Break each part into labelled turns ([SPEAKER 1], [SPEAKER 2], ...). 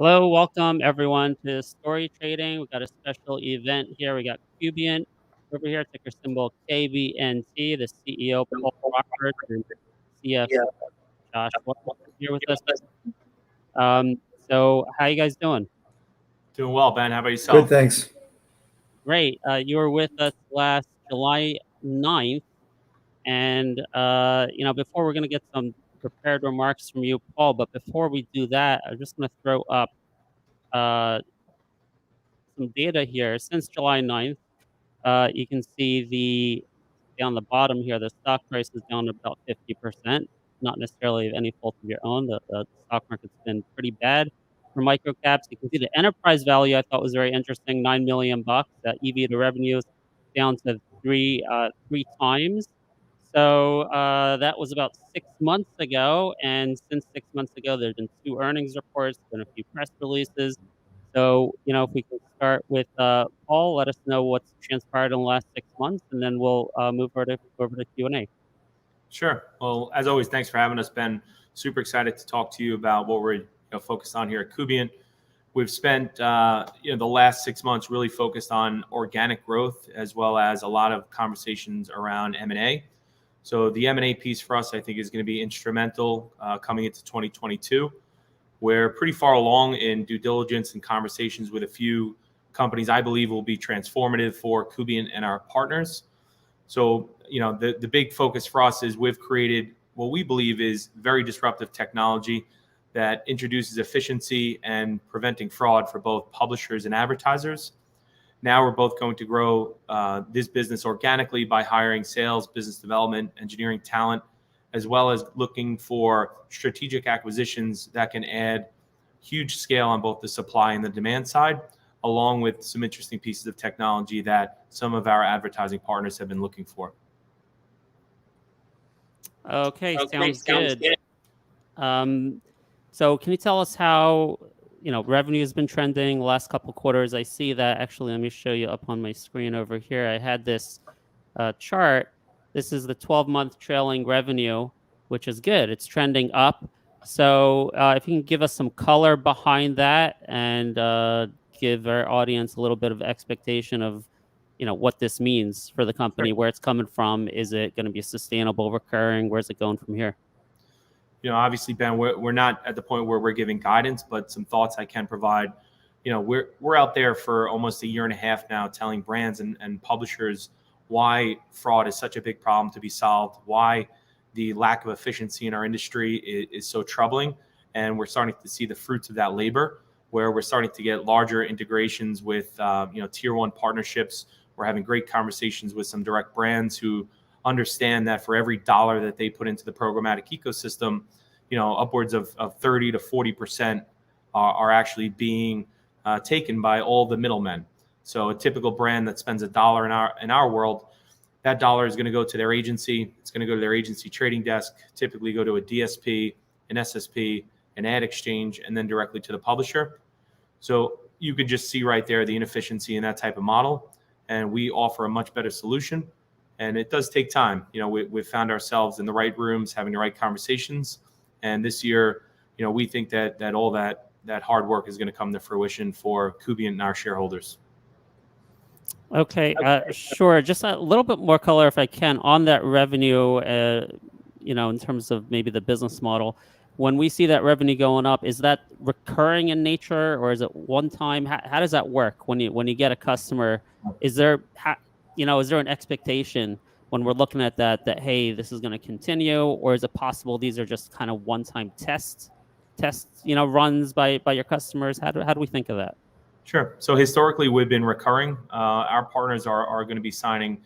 [SPEAKER 1] Hello, welcome everyone to Story Trading. We got a special event here. We got Kubient over here, ticker symbol KBNT, the CEO Paul Rockford and CFO Josh Wells here with us. Um, so how you guys doing?
[SPEAKER 2] Doing well, Ben. How about
[SPEAKER 3] Good,
[SPEAKER 2] yourself?
[SPEAKER 3] thanks.
[SPEAKER 1] Great. You were with us last July 9th, and before we're gonna get some prepared remarks from you, Paul, but before we do that, I'm just gonna throw up uh, some data here since July 9th. You can see down the bottom here, the stock price is down about 50%, not necessarily of any fault of your own. The stock market's been pretty bad for micro caps. You can see the enterprise value I thought was very interesting, $9 million. EV to revenues down to three times. So that was about 6 months ago. And since 6 months ago, there's been two earnings reports, been a few press releases. So, if we can start with Paul, let us know what's transpired in the last 6 months, and then we'll move over to Q&A.
[SPEAKER 2] Sure. Well, as always, thanks for having us, Ben. Super excited to talk to you about what we're focused on here at Kubient. We've spent the last 6 months really focused on organic growth as well as a lot of conversations around M&A. So the M&A piece for us, I think, is going to be instrumental coming into 2022. We're pretty far along in due diligence and conversations with a few companies I believe will be transformative for Kubient and our partners. So, the big focus for us is we've created what we believe is very disruptive technology that introduces efficiency and preventing fraud for both publishers and advertisers. Now we're both going to grow this business organically by hiring sales, business development, engineering talent, as well as looking for strategic acquisitions that can add huge scale on both the supply and the demand side, along with some interesting pieces of technology that some of our advertising partners have been looking for.
[SPEAKER 1] Okay, sounds good. So can you tell us how, revenue has been trending the last couple of quarters? I see that. Actually, let me show you up on my screen over here. I had this chart. This is the 12-month trailing revenue, which is good. It's trending up. So if you can give us some color behind that and give our audience a little bit of expectation of, what this means for the company, where it's coming from. Is it going to be sustainable, recurring? Where's it going from here?
[SPEAKER 2] Obviously, Ben, we're not at the point where we're giving guidance, but some thoughts I can provide. We're out there for almost a year and a half now telling brands and publishers why fraud is such a big problem to be solved, why the lack of efficiency in our industry is so troubling. And we're starting to see the fruits of that labor, where we're starting to get larger integrations with tier one partnerships. We're having great conversations with some direct brands who understand that for every dollar that they put into the programmatic ecosystem, upwards of 30 to 40% are actually being taken by all the middlemen. So a typical brand that spends $1 in our world, that dollar is going to go to their agency. It's going to go to their agency trading desk, typically go to a DSP, an SSP, an ad exchange, and then directly to the publisher. So you could just see right there the inefficiency in that type of model. And we offer a much better solution. And it does take time. We've found ourselves in the right rooms, having the right conversations. And this year, we think that all that hard work is going to come to fruition for Kubient and our shareholders.
[SPEAKER 1] Okay, sure. Just a little bit more color, if I can, on that revenue, in terms of maybe the business model. When we see that revenue going up, is that recurring in nature, or is it one time? How does that work when you get a customer? Is there an expectation when we're looking at that hey, this is going to continue, or is it possible these are just kind of one-time tests, runs by your customers? How do we think of that?
[SPEAKER 2] Sure. So historically, we've been recurring. Our partners are going to be signing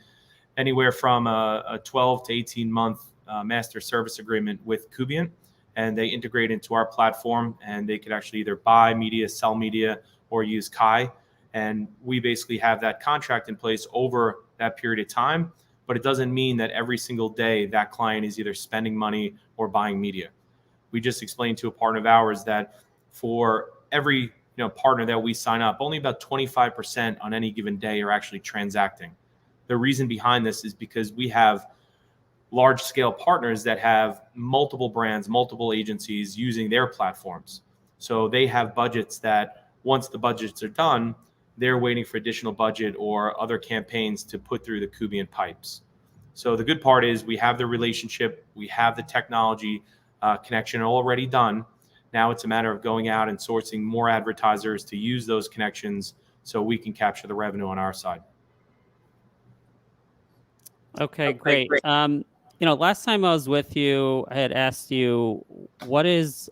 [SPEAKER 2] anywhere from a 12 to 18-month master service agreement with Kubient, and they integrate into our platform, and they could actually either buy media, sell media, or use Kai. And we basically have that contract in place over that period of time, but it doesn't mean that every single day that client is either spending money or buying media. We just explained to a partner of ours that for every partner that we sign up, only about 25% on any given day are actually transacting. The reason behind this is because we have large scale partners that have multiple brands, multiple agencies using their platforms. So they have budgets that once the budgets are done, they're waiting for additional budget or other campaigns to put through the Kubient pipes. So the good part is we have the relationship, we have the technology connection already done. Now it's a matter of going out and sourcing more advertisers to use those connections so we can capture the revenue on our side.
[SPEAKER 1] Okay, great. Last time I was with you, I had asked you what is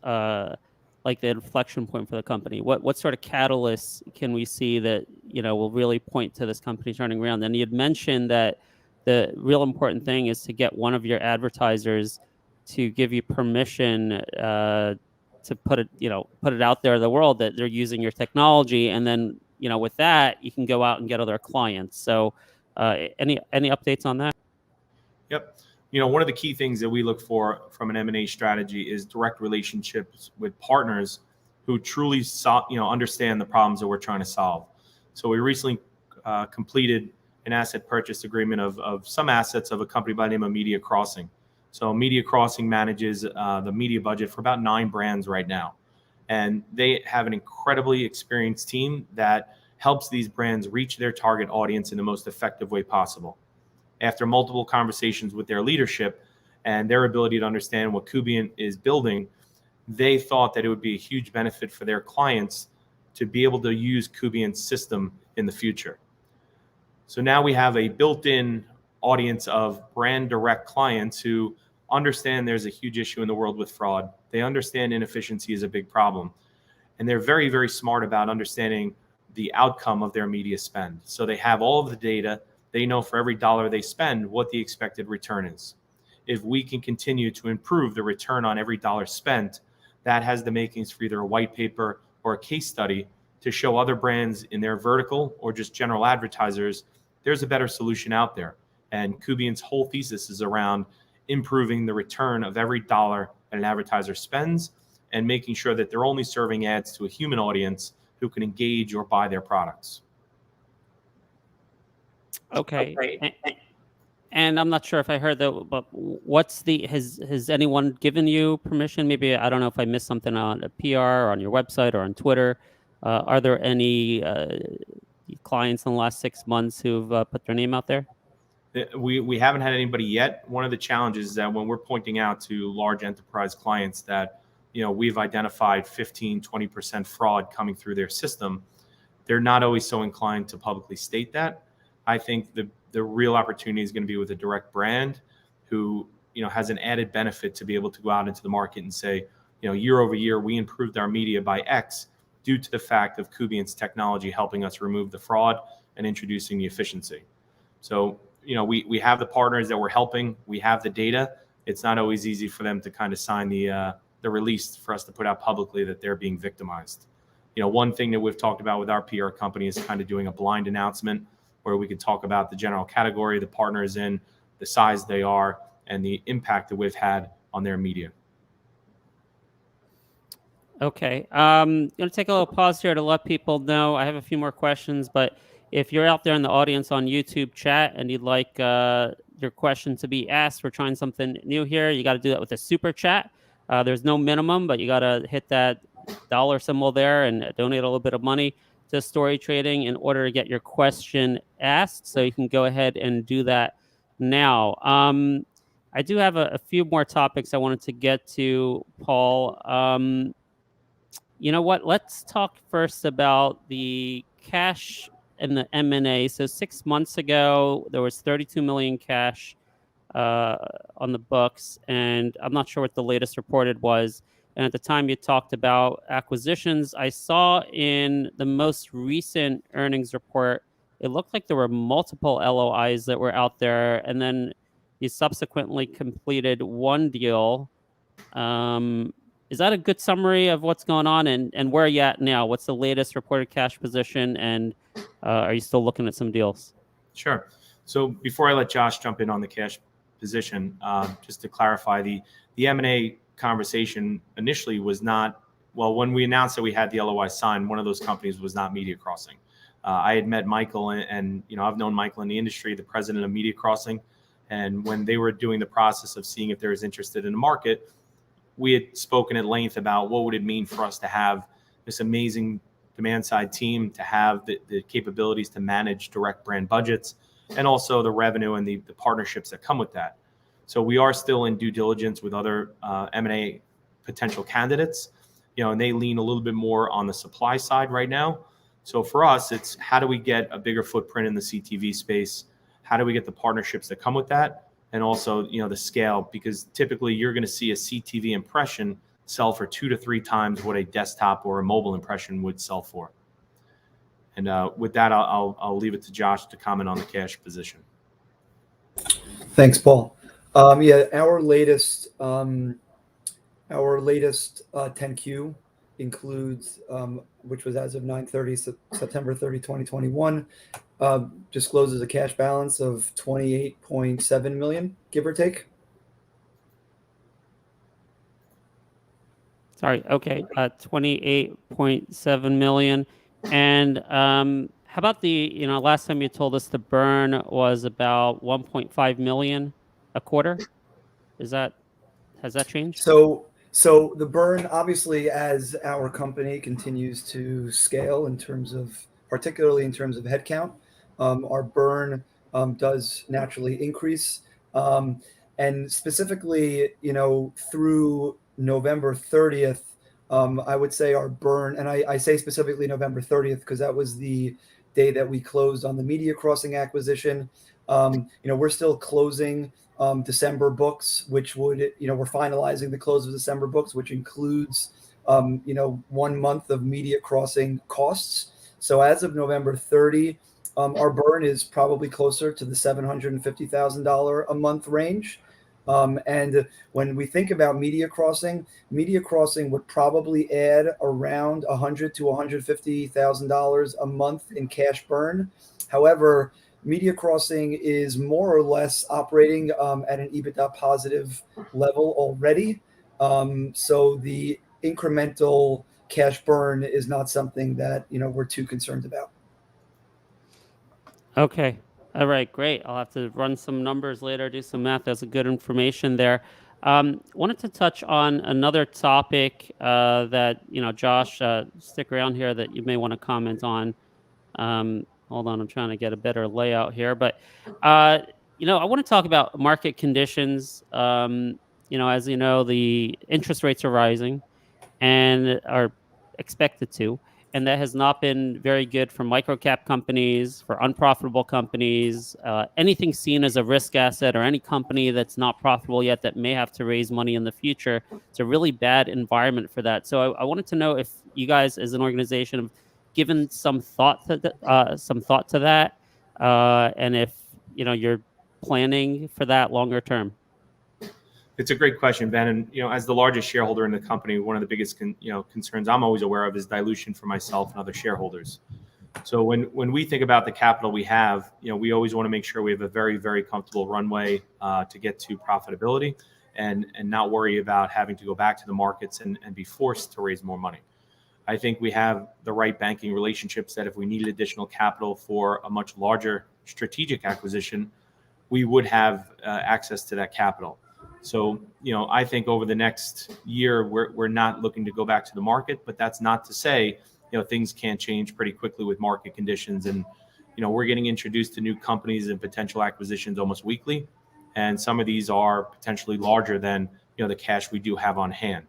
[SPEAKER 1] like the inflection point for the company. What sort of catalysts can we see that will really point to this company turning around? And you had mentioned that the real important thing is to get one of your advertisers to give you permission to put it out there in the world that they're using your technology, and then with that you can go out and get other clients. So, any updates on that?
[SPEAKER 2] Yep. One of the key things that we look for from an M&A strategy is direct relationships with partners who truly understand the problems that we're trying to solve. So we recently completed an asset purchase agreement of some assets of a company by the name of Media Crossing. So Media Crossing manages the media budget for about 9 brands right now. And they have an incredibly experienced team that helps these brands reach their target audience in the most effective way possible. After multiple conversations with their leadership and their ability to understand what Kubient is building, they thought that it would be a huge benefit for their clients to be able to use Kubient's system in the future. So now we have a built-in audience of brand direct clients who understand there's a huge issue in the world with fraud. They understand inefficiency is a big problem. And they're very, very smart about understanding the outcome of their media spend. So they have all of the data. They know for every dollar they spend what the expected return is. If we can continue to improve the return on every dollar spent, that has the makings for either a white paper or a case study to show other brands in their vertical or just general advertisers there's a better solution out there. And Kubient's whole thesis is around improving the return of every dollar that an advertiser spends and making sure that they're only serving ads to a human audience who can engage or buy their products.
[SPEAKER 1] Okay. And I'm not sure if I heard that, but has anyone given you permission? Maybe, I don't know if I missed something on a PR or on your website or on Twitter. Are there any clients in the last 6 months who've put their name out there?
[SPEAKER 2] We haven't had anybody yet. One of the challenges is that when we're pointing out to large enterprise clients that we've identified 15-20% fraud coming through their system, they're not always so inclined to publicly state that. I think the real opportunity is going to be with a direct brand who has an added benefit to be able to go out into the market and say, year over year we improved our media by X due to the fact of Kubient's technology helping us remove the fraud and introducing the efficiency. So we have the partners that we're helping. We have the data. It's not always easy for them to kind of sign the release for us to put out publicly that they're being victimized. One thing that we've talked about with our PR company is kind of doing a blind announcement where we can talk about the general category, the partners in, the size they are, and the impact that we've had on their media.
[SPEAKER 1] Okay. Going to take a little pause here to let people know. I have a few more questions, but if you're out there in the audience on YouTube chat and you'd like your question to be asked, we're trying something new here. You got to do that with a super chat. There's no minimum, but you got to hit that dollar symbol there and donate a little bit of money to Story Trading in order to get your question asked. So you can go ahead and do that now. I do have a few more topics I wanted to get to, Paul. You know what? Let's talk first about the cash and the M&A. So 6 months ago, there was 32 million cash on the books, and I'm not sure what the latest reported was. And at the time you talked about acquisitions, I saw in the most recent earnings report, it looked like there were multiple LOIs that were out there, and then you subsequently completed one deal. Is that a good summary of what's going on, and where are you at now? What's the latest reported cash position, and are you still looking at some deals?
[SPEAKER 2] Sure. So before I let Josh jump in on the cash position, just to clarify, the M&A conversation initially was not, well, when we announced that we had the LOI signed, one of those companies was not Media Crossing. I had met Michael, and I've known Michael in the industry, the president of Media Crossing, and when they were doing the process of seeing if there was interested in the market, we had spoken at length about what would it mean for us to have this amazing demand side team, to have the capabilities to manage direct brand budgets, and also the revenue and the partnerships that come with that. So we are still in due diligence with other M&A potential candidates, and they lean a little bit more on the supply side right now. So for us, it's how do we get a bigger footprint in the CTV space? How do we get the partnerships that come with that? And also, the scale, because typically you're going to see a CTV impression sell for 2 to 3 times what a desktop or a mobile impression would sell for. And with that, I'll leave it to Josh to comment on the cash position.
[SPEAKER 3] Thanks, Paul. Yeah, our latest 10Q includes, which was as of September 30, 2021, discloses a cash balance of $28.7 million, give or take.
[SPEAKER 1] Sorry. Okay. 28.7 million. And how about the, last time you told us the burn was about 1.5 million a quarter? Has that changed?
[SPEAKER 3] So the burn, obviously, as our company continues to scale particularly in terms of headcount, our burn does naturally increase. And specifically, through November 30th, I would say our burn, and I say specifically November 30th because that was the day that we closed on the Media Crossing acquisition. We're still closing December books, which we're finalizing the close of December books, which includes 1 month of Media Crossing costs. So as of November 30, our burn is probably closer to the $750,000 a month range. And when we think about Media Crossing would probably add around $100,000 to $150,000 a month in cash burn. However, Media Crossing is more or less operating at an EBITDA positive level already. So the incremental cash burn is not something that we're too concerned about.
[SPEAKER 1] Okay. All right. Great. I'll have to run some numbers later, do some math. That's a good information there. Wanted to touch on another topic that Josh, stick around here, that you may want to comment on. Hold on, I'm trying to get a better layout here, but I want to talk about market conditions. As you know, the interest rates are rising and are expected to, and that has not been very good for microcap companies, for unprofitable companies, anything seen as a risk asset, or any company that's not profitable yet that may have to raise money in the future. It's a really bad environment for that. So I wanted to know if you guys, as an organization, have given some thought to that, and if you're planning for that longer term.
[SPEAKER 2] It's a great question, Ben. And as the largest shareholder in the company, one of the biggest concerns I'm always aware of is dilution for myself and other shareholders. So when we think about the capital we have, we always want to make sure we have a very, very comfortable runway to get to profitability, and not worry about having to go back to the markets and be forced to raise more money. I think we have the right banking relationships that if we needed additional capital for a much larger strategic acquisition, we would have access to that capital. So, I think over the next year, we're not looking to go back to the market, but that's not to say, things can change pretty quickly with market conditions. And, we're getting introduced to new companies and potential acquisitions almost weekly. And some of these are potentially larger than, the cash we do have on hand.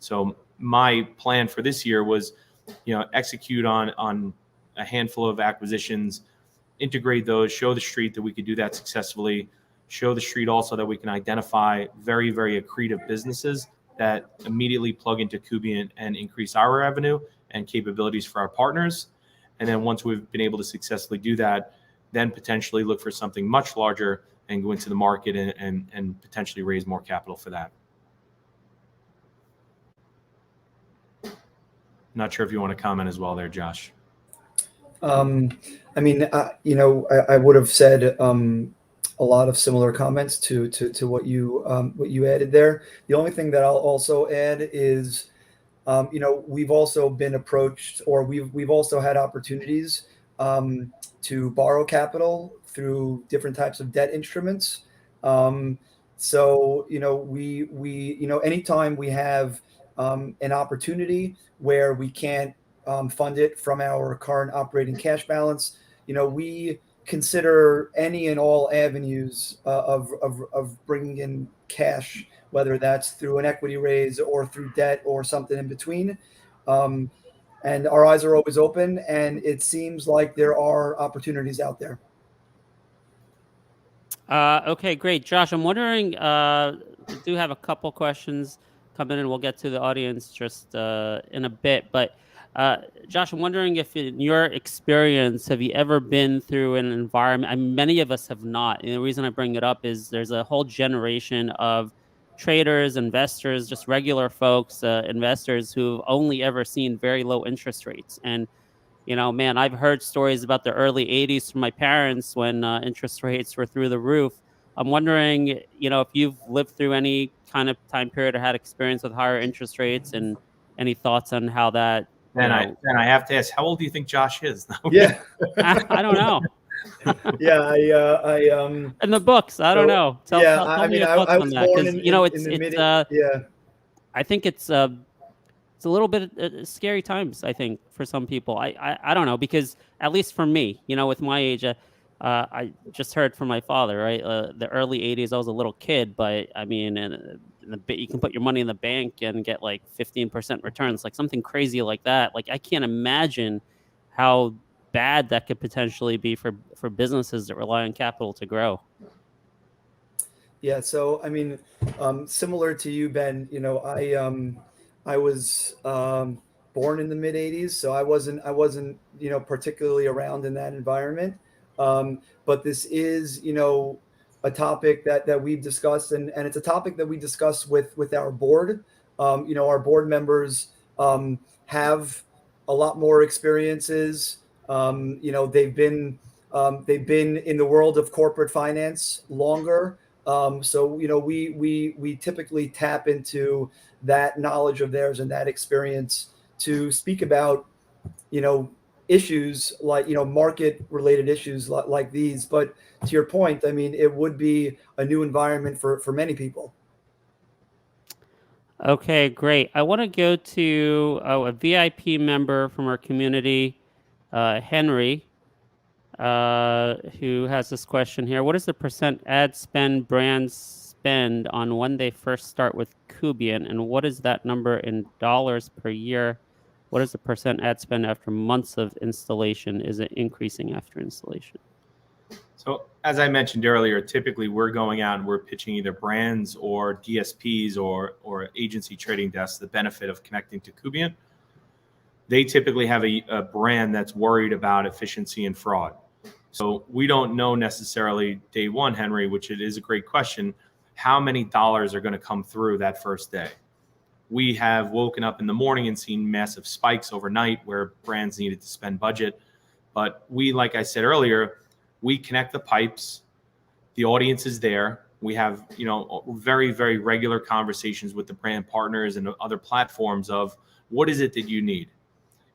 [SPEAKER 2] So my plan for this year was, execute on a handful of acquisitions, integrate those, show the street that we could do that successfully, show the street also that we can identify very, very accretive businesses that immediately plug into Kubient and increase our revenue and capabilities for our partners. And then once we've been able to successfully do that, then potentially look for something much larger and go into the market and potentially raise more capital for that. Not sure if you want to comment as well there, Josh.
[SPEAKER 3] I would have said a lot of similar comments to what you added there. The only thing that I'll also add is, we've also been approached, or we've also had opportunities to borrow capital through different types of debt instruments. So, anytime we have an opportunity where we can't fund it from our current operating cash balance, we consider any and all avenues of bringing in cash, whether that's through an equity raise or through debt or something in between. Um, and our eyes are always open, and it seems like there are opportunities out there.
[SPEAKER 1] Okay, great. Josh, I'm wondering, we do have a couple questions coming in. We'll get to the audience just in a bit. But Josh, I'm wondering if in your experience, have you ever been through an environment? I mean, many of us have not. And the reason I bring it up is there's a whole generation of traders, investors, just regular folks, investors who've only ever seen very low interest rates. And man, I've heard stories about the early 80s from my parents when interest rates were through the roof. I'm wondering, if you've lived through any kind of time period or had experience with higher interest rates and any thoughts on how that,
[SPEAKER 2] Then I have to ask, how old do you think Josh is?
[SPEAKER 3] Yeah.
[SPEAKER 1] I don't know.
[SPEAKER 3] Yeah,
[SPEAKER 1] In the books, I don't
[SPEAKER 3] so
[SPEAKER 1] know. Tell,
[SPEAKER 3] yeah,
[SPEAKER 1] tell, tell me
[SPEAKER 3] mean,
[SPEAKER 1] your
[SPEAKER 3] I
[SPEAKER 1] thoughts on
[SPEAKER 3] was
[SPEAKER 1] that,
[SPEAKER 3] born
[SPEAKER 1] because
[SPEAKER 3] in the mid, yeah.
[SPEAKER 1] I think it's a little bit scary times, I think, for some people. I don't know, because at least for me, with my age, I just heard from my father, right? The early 80s, I was a little kid, but I mean, you can put your money in the bank and get like 15% returns, like something crazy like that. Like, I can't imagine how bad that could potentially be for businesses that rely on capital to grow.
[SPEAKER 3] Yeah, so I mean, similar to you, Ben, I was born in the mid '80s, so I wasn't particularly around in that environment. But this is a topic that we've discussed, and it's a topic that we discuss with our board. Our board members have a lot more experiences. They've been in the world of corporate finance longer. So we typically tap into that knowledge of theirs and that experience to speak about issues like market related issues like these. But to your point, I mean, it would be a new environment for many people.
[SPEAKER 1] Okay, great. I want to go to a VIP member from our community, Henry, who has this question here. What is the percent ad spend brands spend on when they first start with Kubient, and what is that number in dollars per year? What is the percent ad spend after months of installation? Is it increasing after installation?
[SPEAKER 2] So as I mentioned earlier, typically we're going out and we're pitching either brands or DSPs or agency trading desks the benefit of connecting to Kubient. They typically have a brand that's worried about efficiency and fraud. So we don't know necessarily day one, Henry, which it is a great question, how many dollars are going to come through that first day. We have woken up in the morning and seen massive spikes overnight where brands needed to spend budget. But we, like I said earlier, we connect the pipes. The audience is there. We have, very, very regular conversations with the brand partners and other platforms of what is it that you need.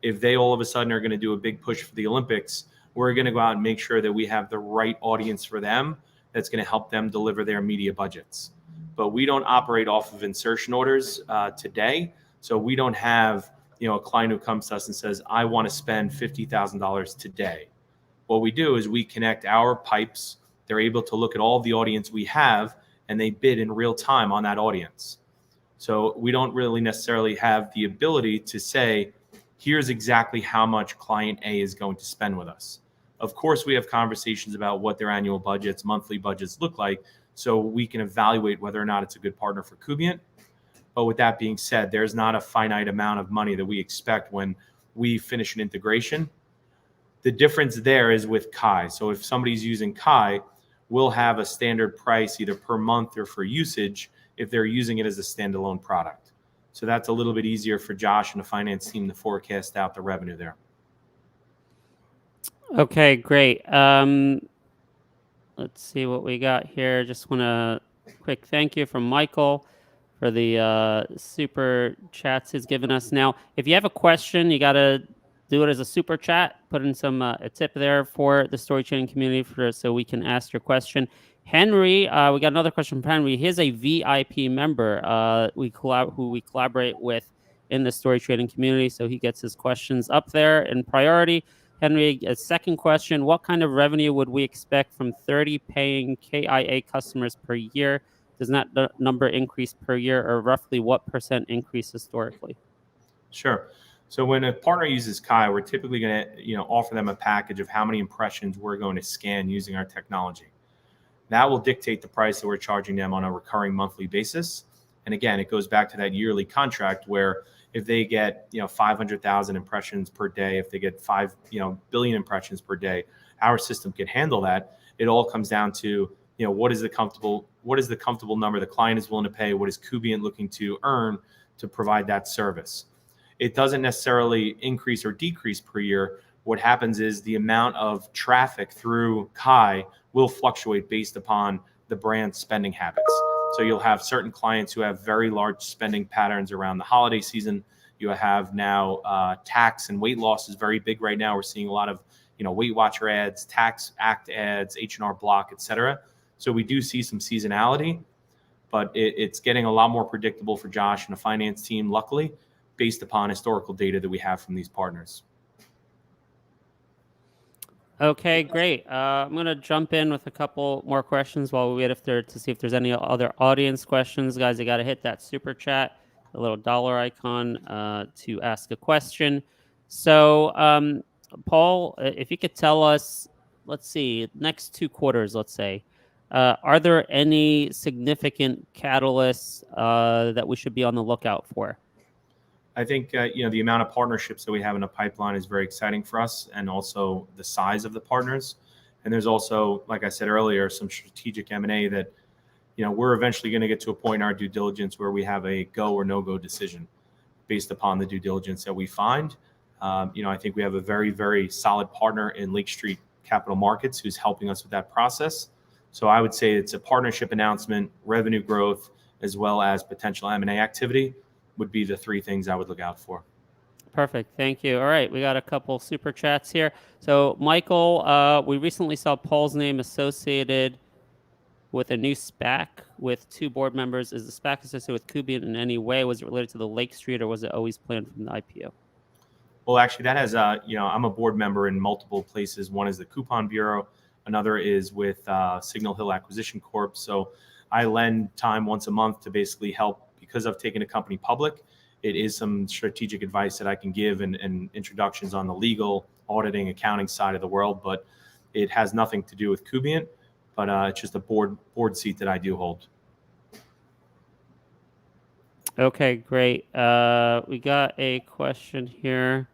[SPEAKER 2] If they all of a sudden are going to do a big push for the Olympics, we're going to go out and make sure that we have the right audience for them that's going to help them deliver their media budgets. But we don't operate off of insertion orders today. So we don't have, a client who comes to us and says, I want to spend $50,000 today. What we do is we connect our pipes. They're able to look at all the audience we have, and they bid in real time on that audience. So we don't really necessarily have the ability to say, here's exactly how much client A is going to spend with us. Of course, we have conversations about what their annual budgets, monthly budgets look like, so we can evaluate whether or not it's a good partner for Kubient. But with that being said, there's not a finite amount of money that we expect when we finish an integration. The difference there is with Kai. So if somebody's using Kai, we'll have a standard price either per month or for usage if they're using it as a standalone product. So that's a little bit easier for Josh and the finance team to forecast out the revenue there.
[SPEAKER 1] Okay, great. Let's see what we got here. Just want to quick thank you from Michael for the super chats he's given us. Now, if you have a question, you got to do it as a super chat. Put in some a tip there for the story trading community so we can ask your question. Henry, we got another question from Henry. He's a VIP member. Who we collaborate with in the story trading community, so he gets his questions up there in priority. Henry, a second question: what kind of revenue would we expect from 30 paying KIA customers per year? Does that number increase per year, or roughly what % increase historically?
[SPEAKER 2] Sure. So when a partner uses Kai, we're typically going to offer them a package of how many impressions we're going to scan using our technology. That will dictate the price that we're charging them on a recurring monthly basis. And again, it goes back to that yearly contract where if they get 500,000 impressions per day, if they get 5 billion impressions per day, our system can handle that. It all comes down to what is the comfortable number the client is willing to pay, what is Kubient looking to earn to provide that service. It doesn't necessarily increase or decrease per year. What happens is the amount of traffic through Kai will fluctuate based upon the brand's spending habits. So you'll have certain clients who have very large spending patterns around the holiday season. You have now tax and weight loss is very big right now. We're seeing a lot of Weight Watcher ads, tax act ads, H&R Block, etc. So we do see some seasonality, but it's getting a lot more predictable for Josh and the finance team, luckily, based upon historical data that we have from these partners.
[SPEAKER 1] Okay, great. I'm going to jump in with a couple more questions while we wait to see if there's any other audience questions. Guys, you got to hit that super chat, the little dollar icon to ask a question. So, Paul, if you could tell us, let's see, next 2 quarters, let's say, are there any significant catalysts that we should be on the lookout for?
[SPEAKER 2] I think the amount of partnerships that we have in the pipeline is very exciting for us, and also the size of the partners. And there's also, like I said earlier, some strategic M&A that we're eventually going to get to a point in our due diligence where we have a go or no go decision based upon the due diligence that we find. I think we have a very, very solid partner in Lake Street Capital Markets who's helping us with that process. So I would say it's a partnership announcement, revenue growth, as well as potential M&A activity would be the 3 things I would look out for.
[SPEAKER 1] Perfect. Thank you. All right. We got a couple super chats here. So, Michael, we recently saw Paul's name associated with a new SPAC with 2 board members. Is the SPAC associated with Kubient in any way? Was it related to the Lake Street, or was it always planned from the IPO?
[SPEAKER 2] Well, actually, that has, I'm a board member in multiple places. One is the Coupon Bureau. Another is with Signal Hill Acquisition Corp. So I lend time once a month to basically help. Because I've taken a company public, it is some strategic advice that I can give and introductions on the legal, auditing, accounting side of the world. But it has nothing to do with Kubient, but it's just a board seat that I do hold.
[SPEAKER 1] Okay, great. We got a question here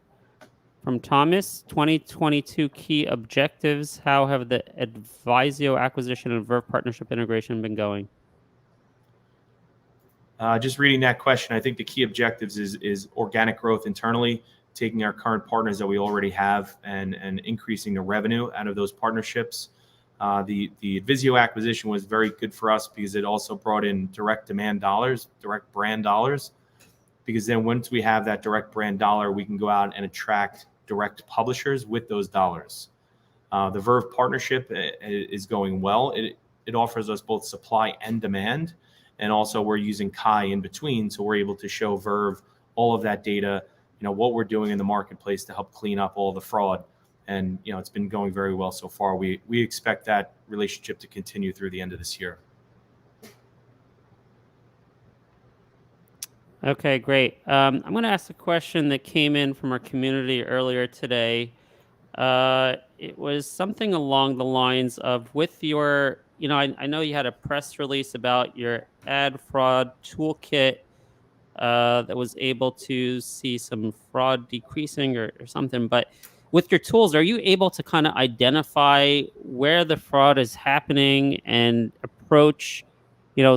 [SPEAKER 1] from Thomas. 2022 key objectives. How have the Advisio acquisition and Verve partnership integration been going?
[SPEAKER 2] Just reading that question, I think the key objectives is organic growth internally, taking our current partners that we already have and increasing the revenue out of those partnerships. The Advisio acquisition was very good for us because it also brought in direct demand dollars, direct brand dollars, because then once we have that direct brand dollar, we can go out and attract direct publishers with those dollars. The Verve partnership is going well. It offers us both supply and demand. And also we're using Kai in between. So we're able to show Verve all of that data, what we're doing in the marketplace to help clean up all the fraud. And, it's been going very well so far. We expect that relationship to continue through the end of this year.
[SPEAKER 1] Okay, great. I'm going to ask a question that came in from our community earlier today. It was something along the lines of, with your, I know you had a press release about your ad fraud toolkit that was able to see some fraud decreasing or something. But with your tools, are you able to kind of identify where the fraud is happening and approach,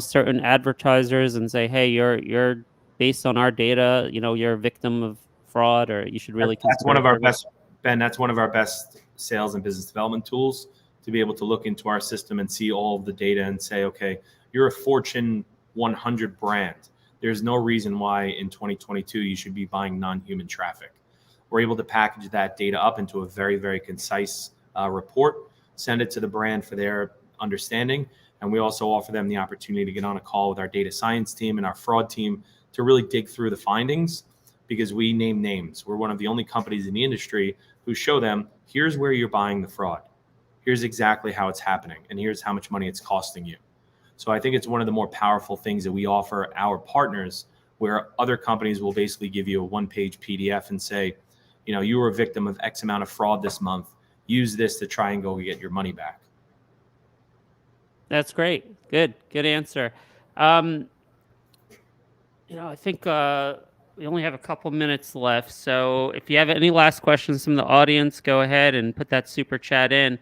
[SPEAKER 1] certain advertisers and say, hey, you're based on our data, you're a victim of fraud, or you should really
[SPEAKER 2] That's one of our best, Ben, that's one of our best sales and business development tools, to be able to look into our system and see all of the data and say, okay, you're a Fortune 100 brand. There's no reason why in 2022 you should be buying non-human traffic. We're able to package that data up into a very, very concise report, send it to the brand for their understanding, And we also offer them the opportunity to get on a call with our data science team and our fraud team to really dig through the findings, because we name names. We're one of the only companies in the industry who show them, here's where you're buying the fraud. Here's exactly how it's happening. And here's how much money it's costing you. So I think it's one of the more powerful things that we offer our partners, where other companies will basically give you a one-page PDF and say, you were a victim of X amount of fraud this month. Use this to try and go get your money back.
[SPEAKER 1] That's great. Good answer. I think we only have a couple minutes left. So if you have any last questions from the audience, go ahead and put that super chat in.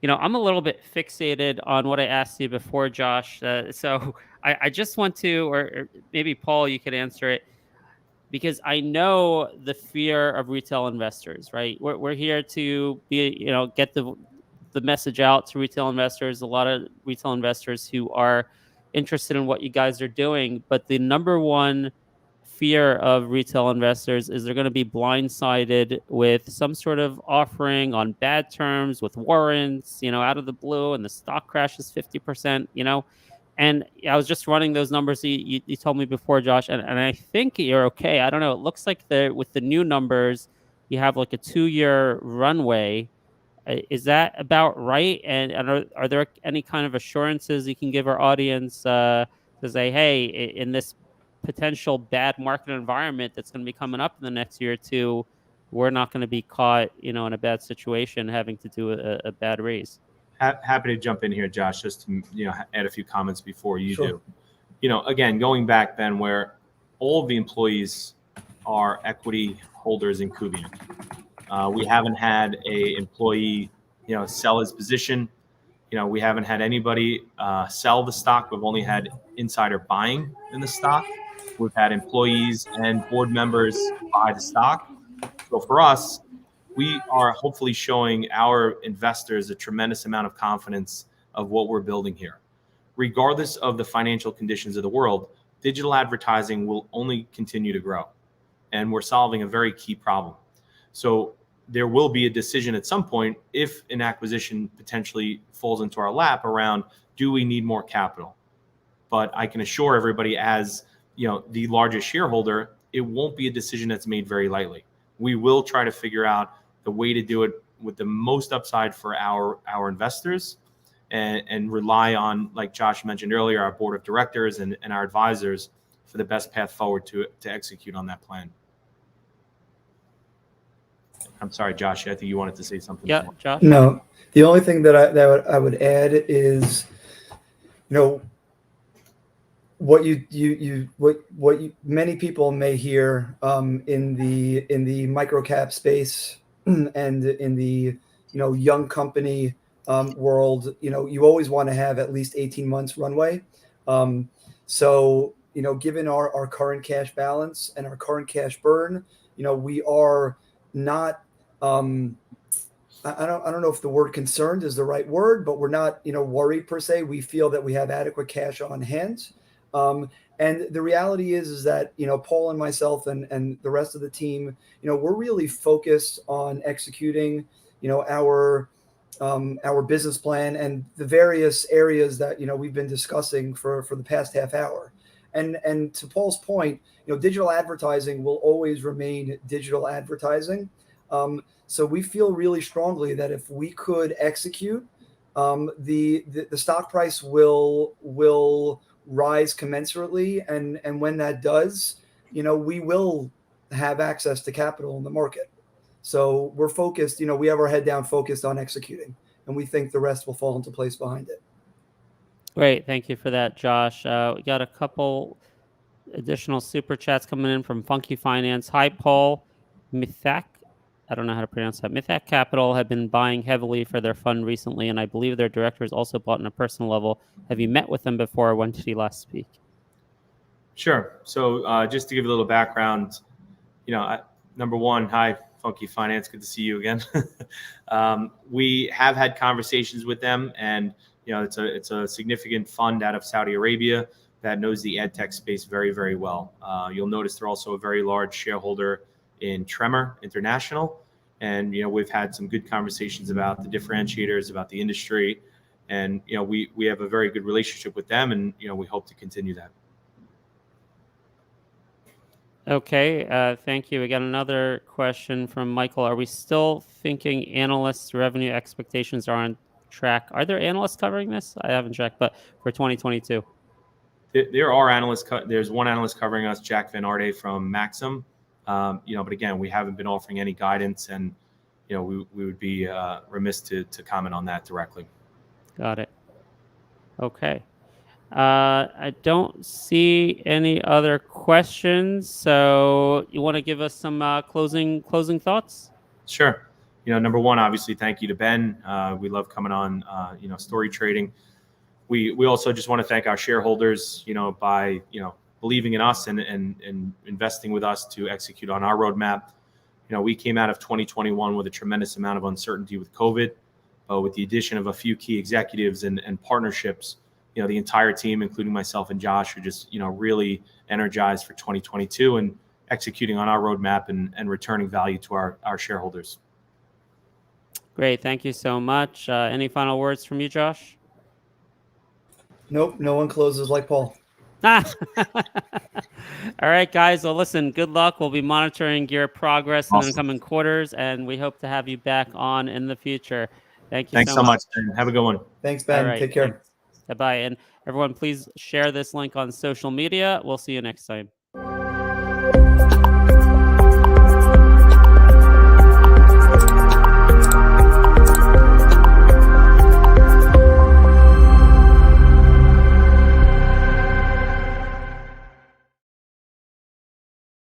[SPEAKER 1] I'm a little bit fixated on what I asked you before, Josh. So I just want to, or maybe Paul, you could answer it, because I know the fear of retail investors, right? We're here to get the message out to retail investors. A lot of retail investors who are interested in what you guys are doing, but the number one fear of retail investors is they're going to be blindsided with some sort of offering on bad terms with warrants, out of the blue, and the stock crashes 50%, and I was just running those numbers you told me before, Josh, and I think you're okay. I don't know. It looks like with the new numbers, you have like a 2-year runway. Is that about right? And are there any kind of assurances you can give our audience to say, hey, in this potential bad market environment that's going to be coming up in the next year or two, we're not going to be caught, in a bad situation having to do a bad raise?
[SPEAKER 2] Happy to jump in here, Josh, just to add a few comments before you
[SPEAKER 3] Sure.
[SPEAKER 2] do. Again, going back, Ben, where all of the employees are equity holders in Kubient. We haven't had a employee, sell his position. We haven't had anybody sell the stock. We've only had insider buying in the stock. We've had employees and board members buy the stock. So for us, we are hopefully showing our investors a tremendous amount of confidence of what we're building here. Regardless of the financial conditions of the world, digital advertising will only continue to grow. And we're solving a very key problem. So there will be a decision at some point, if an acquisition potentially falls into our lap, around, do we need more capital? But I can assure everybody, as the largest shareholder, it won't be a decision that's made very lightly. We will try to figure out the way to do it with the most upside for our investors, and rely on, like Josh mentioned earlier, our board of directors and our advisors for the best path forward to execute on that plan. I'm sorry, Josh, I think you wanted to say something.
[SPEAKER 1] Yeah, Josh?
[SPEAKER 3] No, the only thing that I would add is, what many people may hear in the microcap space and in the young company world. You always want to have at least 18 months runway. So given our current cash balance and our current cash burn, we are not. I don't know if the word concerned is the right word, but we're not worried per se. We feel that we have adequate cash on hand. And the reality is that, Paul and myself and the rest of the team, we're really focused on executing, our business plan and the various areas that, we've been discussing for the past half hour. And to Paul's point, digital advertising will always remain digital advertising. So we feel really strongly that if we could execute, the stock price will rise commensurately, and when that does, we will have access to capital in the market. So we're focused. We have our head down, focused on executing, and we think the rest will fall into place behind it.
[SPEAKER 1] Great, thank you for that, Josh. We got a couple additional super chats coming in from Funky Finance. Hi, Paul. Mithak, I don't know how to pronounce that. Mithak Capital have been buying heavily for their fund recently, and I believe their directors also bought on a personal level. Have you met with them before? When did he last speak?
[SPEAKER 2] Sure. So just to give you a little background, number one, hi, Funky Finance. Good to see you again. We have had conversations with them, and it's a significant fund out of Saudi Arabia that knows the ad tech space very, very well. You'll notice they're also a very large shareholder in Tremor International. And, we've had some good conversations about the differentiators, about the industry. And we have a very good relationship with them, and we hope to continue that.
[SPEAKER 1] Okay, thank you. We got another question from Michael. Are we still thinking analysts' revenue expectations are on track? Are there analysts covering this? I haven't checked, but for 2022.
[SPEAKER 2] There are analysts. There's one analyst covering us, Jack Van Arde from Maxim. But again, we haven't been offering any guidance, and we would be remiss to comment on that directly.
[SPEAKER 1] Got it. Okay. I don't see any other questions. So you want to give us some closing thoughts?
[SPEAKER 2] Sure. Number one, obviously, thank you to Ben. We love coming on, story trading. We also just want to thank our shareholders, by, believing in us and investing with us to execute on our roadmap. We came out of 2021 with a tremendous amount of uncertainty with COVID, but with the addition of a few key executives and partnerships, the entire team, including myself and Josh, are just, really energized for 2022 and executing on our roadmap and returning value to our shareholders.
[SPEAKER 1] Great. Thank you so much. Any final words from you, Josh?
[SPEAKER 3] Nope. No one closes like Paul.
[SPEAKER 1] All right, guys. Well, listen, good luck. We'll be monitoring your progress in the coming quarters, and we hope to have you back on in the future. Thank you
[SPEAKER 2] Thanks so much, Ben. Have a good one.
[SPEAKER 3] Thanks, Ben.
[SPEAKER 1] All right,
[SPEAKER 3] Take care.
[SPEAKER 1] Bye-bye. And everyone, please share this link on social media. We'll see you next time.